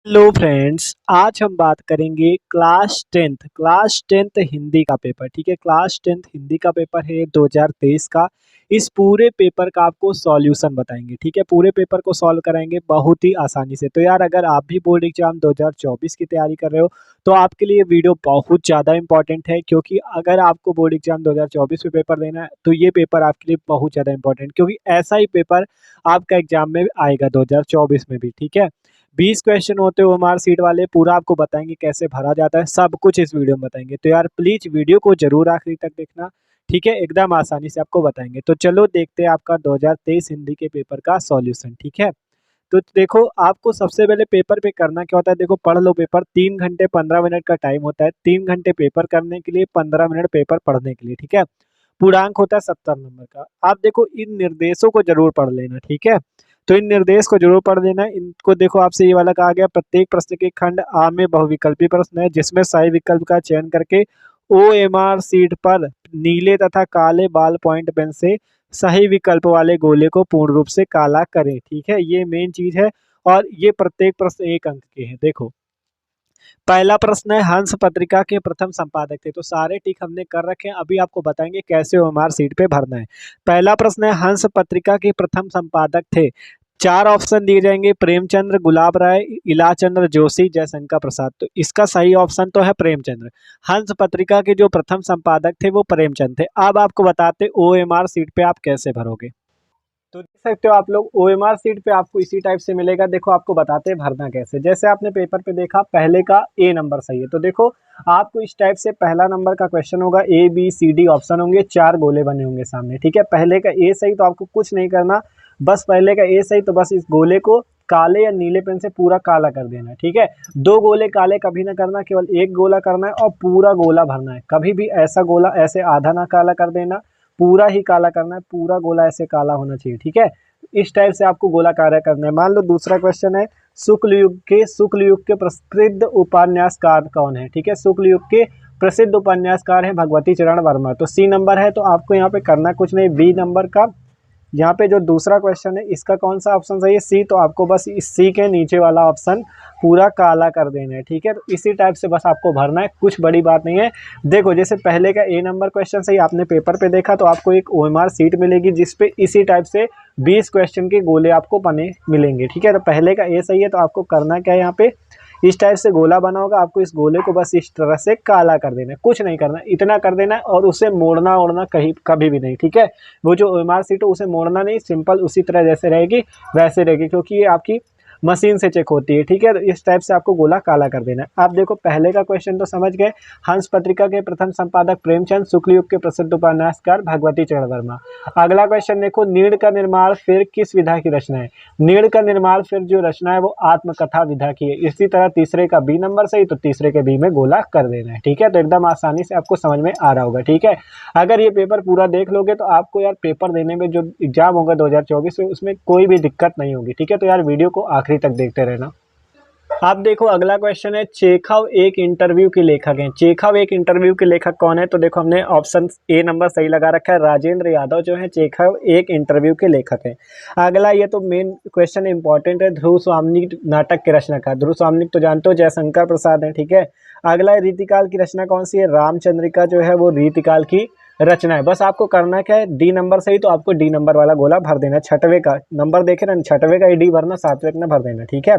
Hello friends, आज हम बात करेंगे क्लास टेंथ हिंदी का पेपर। ठीक है, क्लास टेंथ हिंदी का पेपर है 2023 का। इस पूरे पेपर का आपको सॉल्यूशन बताएंगे। ठीक है, पूरे पेपर को सॉल्व कराएंगे बहुत ही आसानी से। तो यार, अगर आप भी बोर्ड एग्जाम 2024 की तैयारी कर रहे हो तो आपके लिए वीडियो बहुत ज़्यादा इंपॉर्टेंट है, क्योंकि अगर आपको बोर्ड एग्जाम 2024 में पेपर देना है तो ये पेपर आपके लिए बहुत ज़्यादा इंपॉर्टेंट, क्योंकि ऐसा ही पेपर आपका एग्जाम में आएगा 2024 में भी। ठीक है, 20 क्वेश्चन होते हैं ओएमआर सीट वाले, पूरा आपको बताएंगे कैसे भरा जाता है, सब कुछ इस वीडियो में बताएंगे। तो यार प्लीज वीडियो को जरूर आखिरी तक देखना। ठीक है, एकदम आसानी से आपको बताएंगे। तो चलो देखते हैं आपका 2023 हिंदी के पेपर का सॉल्यूशन। ठीक है, तो देखो, आपको सबसे पहले पेपर पे करना क्या होता है। देखो, पढ़ लो पेपर। 3 घंटे 15 मिनट का टाइम होता है। 3 घंटे पेपर करने के लिए, 15 मिनट पेपर पढ़ने के लिए। ठीक है, पूर्णांक होता है 70 नंबर का। आप देखो, इन निर्देशों को जरूर पढ़ लेना। ठीक है, तो इन निर्देश को जरूर पढ़ लेना। इनको देखो, आपसे ये वाला कहा गया, प्रत्येक प्रश्न के खंड आ में बहुविकल्पी प्रश्न है, जिसमें सही विकल्प का चयन करके ओएमआर सीट पर नीले तथा काले बॉल पॉइंट पेन से सही विकल्प वाले गोले को पूर्ण रूप से काला करें। ठीक है, ये मेन चीज है। और ये प्रत्येक प्रश्न 1 अंक के हैं। देखो, पहला प्रश्न है, हंस पत्रिका के प्रथम संपादक थे। तो सारे टिक हमने कर रखे हैं, अभी आपको बताएंगे कैसे ओएमआर सीट पे भरना है। पहला प्रश्न है, हंस पत्रिका के प्रथम संपादक थे। 4 ऑप्शन दिए जाएंगे, प्रेमचंद्र, गुलाब राय, इलाचंद्र जोशी, जयशंकर प्रसाद। तो इसका सही ऑप्शन तो है प्रेमचंद्र। हंस पत्रिका के जो प्रथम संपादक थे वो प्रेमचंद थे। अब आपको बताते ओएमआर सीट पे आप कैसे भरोगे। तो देख सकते हो आप लोग, ओएमआर सीट पे आपको इसी टाइप से मिलेगा। देखो, आपको बताते हैं भरना कैसे। जैसे आपने पेपर पे देखा, पहले का ए नंबर सही है, तो देखो आपको इस टाइप से पहला नंबर का क्वेश्चन होगा। A B C D option होंगे, 4 गोले बने होंगे सामने। ठीक है, पहले का ए सही तो आपको कुछ नहीं करना, बस पहले का ए सही तो बस इस गोले को काले या नीले पेन से पूरा काला कर देना है। ठीक है, 2 गोले काले कभी ना करना, केवल 1 गोला करना है और पूरा गोला भरना है। कभी भी ऐसा गोला ऐसे आधा ना काला कर देना, पूरा ही काला करना है। पूरा गोला ऐसे काला होना चाहिए। ठीक है, इस टाइप से आपको गोला कार्य करना है। मान लो दूसरा क्वेश्चन है, शुक्ल युग के प्रसिद्ध उपन्यासकार कौन है। ठीक है, शुक्ल युग के प्रसिद्ध उपन्यासकार है भगवती चरण वर्मा। तो सी नंबर है, तो आपको यहाँ पे करना कुछ नहीं। बी नंबर का यहाँ पे जो दूसरा क्वेश्चन है, इसका कौन सा ऑप्शन सही है, सी। तो आपको बस इस सी के नीचे वाला ऑप्शन पूरा काला कर देना है। ठीक है, तो इसी टाइप से बस आपको भरना है, कुछ बड़ी बात नहीं है। देखो, जैसे पहले का ए नंबर क्वेश्चन सही आपने पेपर पे देखा, तो आपको एक ओएमआर सीट मिलेगी जिसपे इसी टाइप से 20 क्वेश्चन के गोले आपको बने मिलेंगे। ठीक है, तो पहले का ए सही है, तो आपको करना क्या है, यहाँ पे इस टाइप से गोला बना होगा, आपको इस गोले को बस इस तरह से काला कर देना है। कुछ नहीं करना, इतना कर देना है, और उसे मोड़ना ओड़ना कहीं कभी भी नहीं। ठीक है, वो जो ओएमआर सीट है उसे मोड़ना नहीं, सिंपल उसी तरह जैसे रहेगी वैसे रहेगी, क्योंकि ये आपकी मशीन से चेक होती है। ठीक है, तो इस टाइप से आपको गोला काला कर देना है। आप देखो, पहले का क्वेश्चन तो समझ गए, हंस पत्रिका के प्रथम संपादक प्रेमचंद, शुक्ल युग के प्रसिद्ध उपन्यासकार भगवती चरण वर्मा। अगला क्वेश्चन देखो, नीड़ का निर्माण फिर किस विधा की रचना है। नीड़ का निर्माण फिर जो रचना है वो आत्मकथा विधा की है। इसी तरह तीसरे का बी नंबर सही, तो तीसरे के बी में गोला कर देना है। ठीक है, तो एकदम आसानी से आपको समझ में आ रहा होगा। ठीक है, अगर ये पेपर पूरा देख लोगे तो आपको यार पेपर देने में, जो एग्जाम होगा 2024 में, उसमें कोई भी दिक्कत नहीं होगी। ठीक है, तो यार वीडियो को आखिरी तक देखते रहना। आप देखो, अगला क्वेश्चन है, चेखव एक इंटरव्यू के लेखक हैं। चेखव एक इंटरव्यू के लेखक कौन है। तो देखो, हमने ऑप्शन ए नंबर सही लगा रखा है, राजेंद्र यादव जो है चेखव एक इंटरव्यू के लेखक हैं। अगला, ये तो मेन क्वेश्चन इंपॉर्टेंट है, ध्रुव स्वामी नाटक के रचनाकार। ध्रुव स्वामी तो जानते हो, जयशंकर प्रसाद है। ठीक है, अगला, रीतिकाल की रचना कौन सी है। रामचंद्रिका जो है वो रीतिकाल की रचना है। बस आपको करना क्या है, डी नंबर सही, तो आपको डी नंबर वाला गोला भर देना। छठवें का नंबर देखे ना, छठवें का ही डी भरना, सातवें का ना भर देना। ठीक है,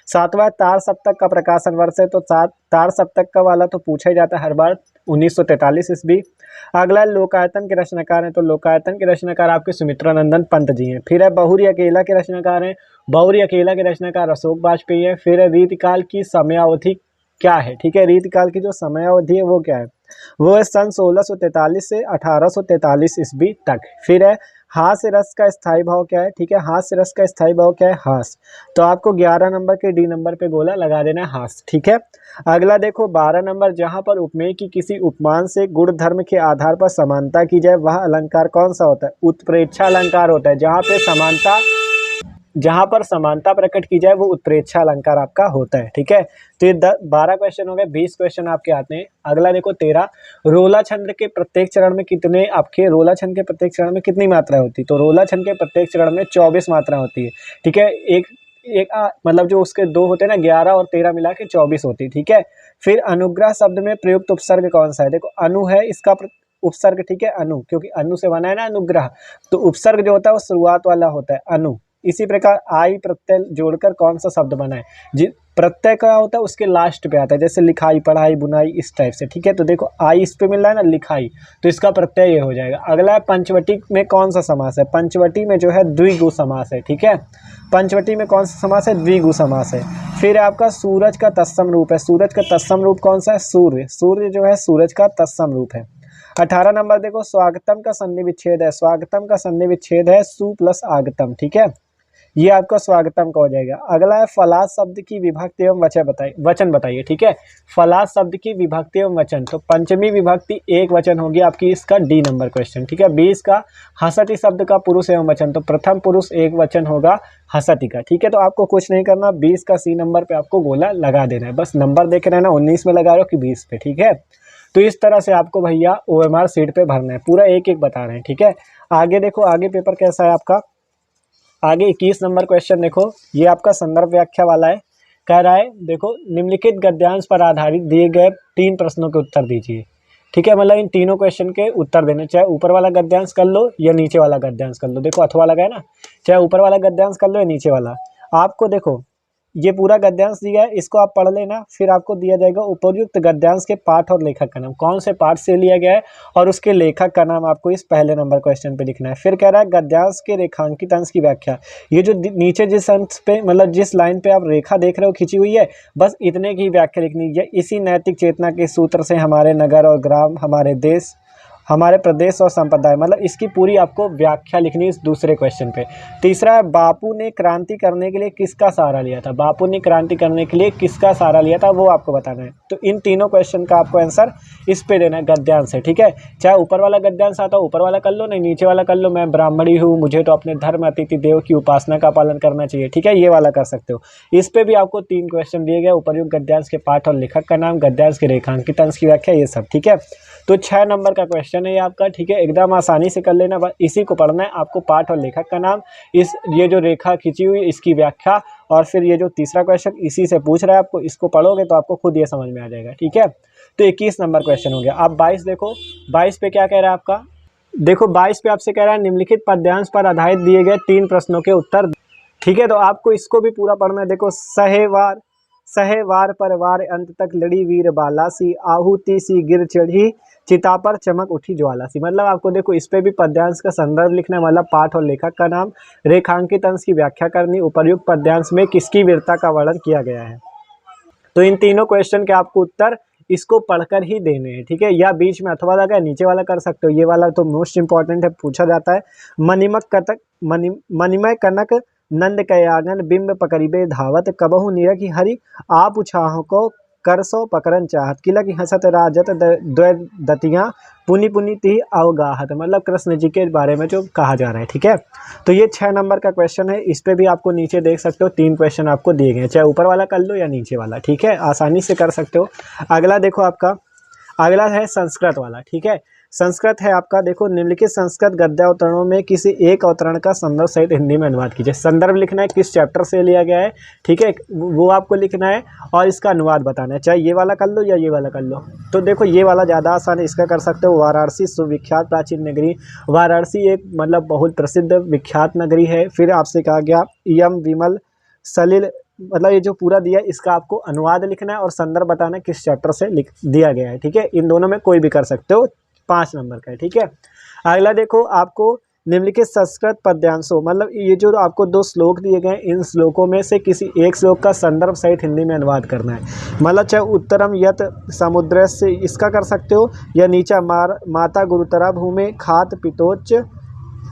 सातवां, तार सप्तक का प्रकाशन वर्ष है। तो तार सप्तक का वाला तो पूछा ही जाता है हर बार, 1943 ईस्वी। अगला, लोकायतन के रचनाकार हैं। तो लोकायतन के रचनाकार आपके सुमित्रा नंदन पंत जी हैं। फिर है, बहुरी अकेला के रचनाकार हैं। बहुरी अकेला के रचनाकार अशोक वाजपेयी है। फिर है, रीतिकाल की समयावधि क्या है। ठीक है, रीतिकाल की जो समयावधि है वो क्या है, वो है सन 1643 से 1843 ईस्वी तक। फिर है, हास्य रस का स्थायी भाव क्या है। ठीक है, हास्य रस का स्थायी भाव क्या है, हास। तो आपको 11 नंबर के डी नंबर पे गोला लगा देना है, हास। ठीक है, अगला देखो, 12 नंबर, जहां पर उपमेय की किसी उपमान से गुण धर्म के आधार पर समानता की जाए वह अलंकार कौन सा होता है। उत्प्रेक्षा अलंकार होता है। जहां पर समानता प्रकट की जाए वो उत्प्रेक्षा अलंकार आपका होता है। ठीक है, तो ये 12 क्वेश्चन हो गए, 20 क्वेश्चन आपके आते हैं। अगला देखो, 13, रोला छंद के प्रत्येक चरण में कितने आपके रोला छंद के प्रत्येक चरण में कितनी मात्रा होती है। तो रोला छंद के प्रत्येक चरण में 24 मात्रा होती है। ठीक है, मतलब जो उसके 2 होते हैं ना, 11 और 13 मिला के 24 होती, ठीक है। फिर अनुग्रह शब्द में प्रयुक्त उपसर्ग कौन सा है? देखो अनु है इसका उपसर्ग, ठीक है, अनु, क्योंकि अनु से बना है ना अनुग्रह, तो उपसर्ग जो होता है वो शुरुआत वाला होता है, अनु। इसी प्रकार आई प्रत्यय जोड़कर कौन सा शब्द बना है? प्रत्यय का होता है उसके लास्ट पे आता है, जैसे लिखाई, पढ़ाई, बुनाई, इस टाइप से, ठीक है। तो देखो आई इस पे मिल रहा है ना, लिखाई, तो इसका प्रत्यय ये हो जाएगा। अगला है पंचवटी में कौन सा समास है? पंचवटी में जो है द्विगु समास है, ठीक है। पंचवटी में कौन सा समास है? द्विगु समास है। फिर आपका सूरज का तत्सम रूप है। सूरज का तत्सम रूप कौन सा है? सूर्य। सूर्य जो है सूरज का तत्सम रूप है। 18 नंबर देखो, स्वागतम का संधि विच्छेद है। स्वागतम का संधि विच्छेद है सु प्लस आगतम, ठीक है, ये आपका स्वागतम का हो जाएगा। अगला है फलास शब्द की विभक्ति एवं वचन बताइए, ठीक है। फलास शब्द की विभक्ति एवं वचन, तो पंचमी विभक्ति एक वचन होगी आपकी, इसका डी नंबर क्वेश्चन, ठीक है। 20 का हसति शब्द का पुरुष एवं वचन, तो प्रथम पुरुष एक वचन होगा हसति का, ठीक है। तो आपको कुछ नहीं करना, 20 का सी नंबर पे आपको गोला लगा देना है, बस नंबर देख रहे हैं ना, 19 में लगा रहे हो कि 20 पे, ठीक है। तो इस तरह से आपको भैया OMR सीट पे भरना है, पूरा एक एक बता रहे हैं, ठीक है। आगे देखो, आगे पेपर कैसा है आपका। आगे 21 नंबर क्वेश्चन देखो, ये आपका संदर्भ व्याख्या वाला है। कह रहा है देखो, निम्नलिखित गद्यांश पर आधारित दिए गए 3 प्रश्नों के उत्तर दीजिए, ठीक है। मतलब इन तीनों क्वेश्चन के उत्तर देने, चाहे ऊपर वाला गद्यांश कर लो या नीचे वाला गद्यांश कर लो। देखो अथवा लगा है ना, चाहे ऊपर वाला गद्यांश कर लो या नीचे वाला। आपको देखो ये पूरा गद्यांश दिया है, इसको आप पढ़ लेना, फिर आपको दिया जाएगा उपयुक्त गद्यांश के पाठ और लेखक का नाम, कौन से पाठ से लिया गया है और उसके लेखक का नाम आपको इस पहले नंबर क्वेश्चन पे लिखना है। फिर कह रहा है गद्यांश के रेखांकित अंश की व्याख्या, ये जो नीचे जिस अंश पे, मतलब जिस लाइन पे आप रेखा देख रहे हो खींची हुई है, बस इतने की व्याख्या लिखनी है। इसी नैतिक चेतना के सूत्र से हमारे नगर और ग्राम, हमारे देश, हमारे प्रदेश और संप्रदाय, मतलब इसकी पूरी आपको व्याख्या लिखनी इस दूसरे क्वेश्चन पे। तीसरा है बापू ने क्रांति करने के लिए किसका सहारा लिया था? बापू ने क्रांति करने के लिए किसका सहारा लिया था, वो आपको बताना है। तो इन तीनों क्वेश्चन का आपको आंसर इस पे देना है, गद्यांश है, ठीक है। चाहे ऊपर वाला गद्यांश आता हो ऊपर वाला कर लो, नहीं नीचे वाला कर लो। मैं ब्राह्मणी हूँ, मुझे तो अपने धर्म अतिथि देव की उपासना का पालन करना चाहिए, ठीक है, ये वाला कर सकते हो। इस पे भी आपको 3 क्वेश्चन दिए गए, उपयुक्त गद्यांश के पाठ और लेखक का नाम, गद्यांश के रेखांकित अंश की व्याख्या, ये सब, ठीक है। तो 6 नंबर का क्वेश्चन है ये आपका, ठीक है, एकदम आसानी से कर लेना, बस इसी को पढ़ना है आपको, पाठ और लेखक का नाम, ये जो रेखा खींची हुई इसकी व्याख्या, और फिर ये जो तीसरा क्वेश्चन इसी से पूछ रहा है आपको, इसको पढ़ोगे तो आपको खुद ये समझ में आ जाएगा, ठीक है। तो 21 नंबर क्वेश्चन हो गया। आप 22 देखो, 22 पे क्या कह रहा है आपका, देखो 22 पे आपसे कह रहा है निम्नलिखित पद्यांश पर आधारित दिए गए 3 प्रश्नों के उत्तर, ठीक है। तो आपको इसको भी पूरा पढ़ना है। देखो सहे वार पर वार अंत तक लड़ी वीर बाला सी, आहुति सी गिर चढ़ी चिता पर चमक उठी ज्वाला सी। मतलब आपको देखो इस पे भी पद्यांश का संदर्भ लिखना है, मतलब पाठ और लेखक का नाम, रेखांकित अंश की व्याख्या करनी, उपर्युक्त पद्यांश में किसकी वीरता का वर्णन किया गया है। तो इन तीनों क्वेश्चन के आपको उत्तर इसको पढ़कर ही देने हैं, ठीक है। या बीच में अथवा लगा नीचे वाला कर सकते हो, ये वाला तो मोस्ट इंपॉर्टेंट है, पूछा जाता है। मणिमय कनक नंद कयागन बिंब पकड़िबे धावत, कबहु निरखि हरि आप उछाह को कर सो पकड़न चाहत, किला की हंसत राजत दतियाँ पुनि पुनि ती अवगाहत। मतलब कृष्ण जी के बारे में जो कहा जा रहा है, ठीक है। तो ये 6 नंबर का क्वेश्चन है, इस पे भी आपको नीचे देख सकते हो 3 क्वेश्चन आपको दिए गए हैं, चाहे ऊपर वाला कर लो या नीचे वाला, ठीक है, आसानी से कर सकते हो। अगला देखो आपका, अगला है संस्कृत वाला, ठीक है। संस्कृत है आपका, देखो निम्नलिखित संस्कृत गद्य अवतरणों में किसी एक अवतरण का संदर्भ सहित हिंदी में अनुवाद कीजिए। संदर्भ लिखना है, किस चैप्टर से लिया गया है, ठीक है, वो आपको लिखना है, और इसका अनुवाद बताना है, चाहे ये वाला कर लो या ये वाला कर लो। तो देखो ये वाला ज़्यादा आसान है, इसका कर सकते हो। वाराणसी सुविख्यात प्राचीन नगरी, वाराणसी एक मतलब बहुत प्रसिद्ध विख्यात नगरी है। फिर आपसे कहा गया यम विमल सलिल, मतलब ये जो पूरा दिया इसका आपको अनुवाद लिखना है और संदर्भ बताना है किस चैप्टर से लिख दिया गया है, ठीक है। इन दोनों में कोई भी कर सकते हो, 5 नंबर का है, ठीक है। अगला देखो, आपको निम्नलिखित संस्कृत पद्यांशों, मतलब ये जो आपको 2 श्लोक दिए गए, इन श्लोकों में से किसी एक श्लोक का संदर्भ सहित हिंदी में अनुवाद करना है। मतलब चाहे उत्तरम यत समुद्र से इसका कर सकते हो, या नीचा माता गुरुतरा भूमि खात पितोच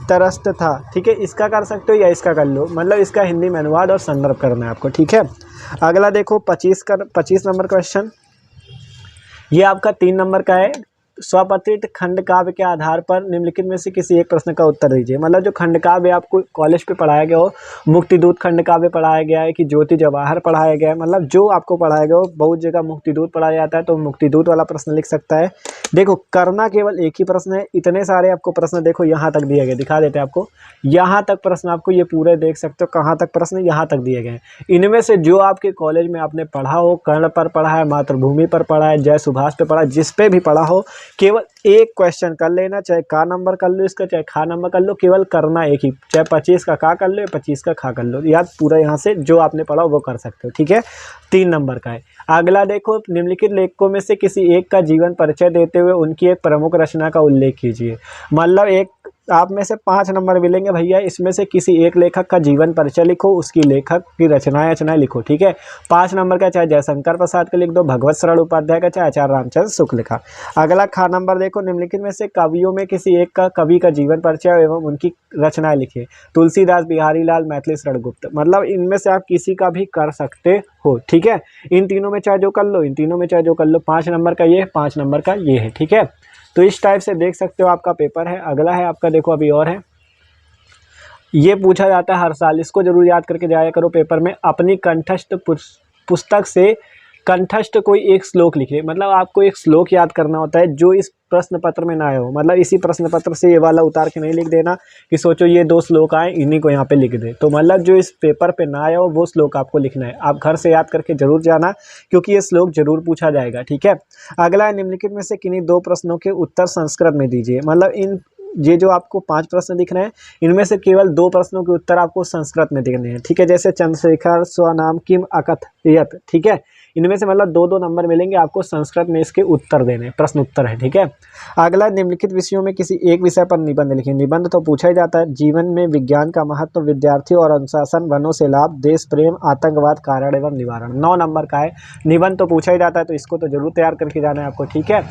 तरस्त था, ठीक है, इसका कर सकते हो या इसका कर लो। मतलब इसका हिंदी में अनुवाद और संदर्भ करना है आपको, ठीक है। अगला देखो 25 नंबर क्वेश्चन, ये आपका 3 नंबर का है, स्वपठित खंड काव्य के आधार पर निम्नलिखित में से किसी एक प्रश्न का उत्तर दीजिए। मतलब जो खंड काव्य आपको कॉलेज पे पढ़ाया गया हो, मुक्तिदूत खंड काव्य पढ़ाया गया है कि ज्योति जवाहर पढ़ाया गया है, मतलब जो आपको पढ़ाया गया हो, बहुत जगह मुक्तिदूत पढ़ाया जाता है तो मुक्तिदूत वाला प्रश्न लिख सकता है। देखो करना केवल एक ही प्रश्न है, इतने सारे आपको प्रश्न देखो यहाँ तक दिए गए, दिखा देते हैं आपको, यहाँ तक प्रश्न आपको ये पूरे देख सकते हो, कहाँ तक प्रश्न यहाँ तक दिए गए हैं। इनमें से जो आपके कॉलेज में आपने पढ़ा हो, कर्ण पर पढ़ा है, मातृभूमि पर पढ़ा है, जय सुभाष पे पढ़ा है, जिस पे भी पढ़ा हो, केवल एक क्वेश्चन कर लेना, चाहे का नंबर कर लो इसका, चाहे खा नंबर कर लो, केवल करना एक ही, चाहे 25 का का कर लो, 25 का खा कर लो, याद पूरा यहाँ से जो आपने पढ़ा वो कर सकते हो, ठीक है। 3 नंबर का है। अगला देखो, निम्नलिखित लेखकों में से किसी एक का जीवन परिचय देते हुए उनकी एक प्रमुख रचना का उल्लेख कीजिए। मतलब एक आप में से 5 नंबर मिलेंगे भैया, इसमें से किसी एक लेखक का जीवन परिचय लिखो, उसकी लेखक की रचनाएं लिखो, ठीक है। 5 नंबर का चाहे जयशंकर प्रसाद का लिख दो, भगवत शरण उपाध्याय का, चाहे आचार्य रामचंद्र शुक्ल का। अगला खा नंबर देखो, निम्नलिखित में से कवियों में किसी एक का कवि का जीवन परिचय एवं उनकी रचनाएं लिखिए। तुलसीदास, बिहारी लाल, मैथिली शरण गुप्त। मतलब इनमें से आप किसी का भी कर सकते हो, ठीक है। इन तीनों में चाहे जो कर लो, इन तीनों में चाहे जो कर लो। 5 नंबर का ये, 5 नंबर का ये है, ठीक है। तो इस टाइप से देख सकते हो आपका पेपर है। अगला है आपका, देखो अभी और है, ये पूछा जाता है हर साल, इसको जरूर याद करके जाया करो पेपर में। अपनी कंठस्थ पुस्तक से कंठस्थ कोई एक श्लोक लिखिए। मतलब आपको एक श्लोक याद करना होता है जो इस प्रश्न पत्र में ना आए हो। मतलब इसी प्रश्न पत्र से ये वाला उतार के नहीं लिख देना कि सोचो ये 2 श्लोक आए, इन्हीं को यहाँ पे लिख दे। तो मतलब जो इस पेपर पे ना आया हो वो श्लोक आपको लिखना है। आप घर से याद करके जरूर जाना, क्योंकि ये श्लोक जरूर पूछा जाएगा, ठीक है। अगला है, निम्नलिखित में से किन्हीं 2 प्रश्नों के उत्तर संस्कृत में दीजिए। मतलब ये जो आपको 5 प्रश्न दिख रहे हैं, इनमें से केवल 2 प्रश्नों के उत्तर आपको संस्कृत में दिखने हैं, ठीक है। जैसे चंद्रशेखर स्वनाम किम अकथयत, ठीक है। इनमें से मतलब 2-2 नंबर मिलेंगे आपको, संस्कृत में इसके उत्तर देने, प्रश्न उत्तर है, ठीक है। अगला, निम्नलिखित विषयों में किसी एक विषय पर निबंध लिखिए। निबंध तो पूछा ही जाता है। जीवन में विज्ञान का महत्व, विद्यार्थी और अनुशासन, वनों से लाभ, देश प्रेम, आतंकवाद, कारण एवं निवारण। 9 नंबर का है। निबंध तो पूछा ही जाता है, तो इसको तो जरूर तैयार करके जाना है आपको, ठीक है।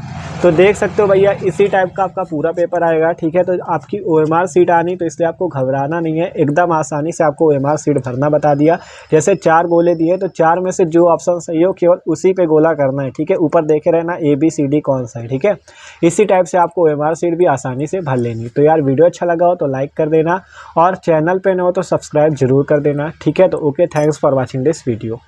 तो देख सकते हो भैया, इसी टाइप का आपका पूरा पेपर आएगा, ठीक है। तो आपकी OMR सीट आनी, तो इसलिए आपको घबराना नहीं है, एकदम आसानी से आपको OMR सीट भरना बता दिया। जैसे 4 गोले दिए, तो 4 में से जो ऑप्शन सही हो केवल उसी पे गोला करना है, ठीक है। ऊपर देखे रहना ABCD कौन सा है, ठीक है। इसी टाइप से आपको OMR सीट भी आसानी से भर लेनी। तो यार वीडियो अच्छा लगा हो तो लाइक कर देना, और चैनल पे न हो तो सब्सक्राइब जरूर कर देना, ठीक है। तो okay, thanks for watching this video.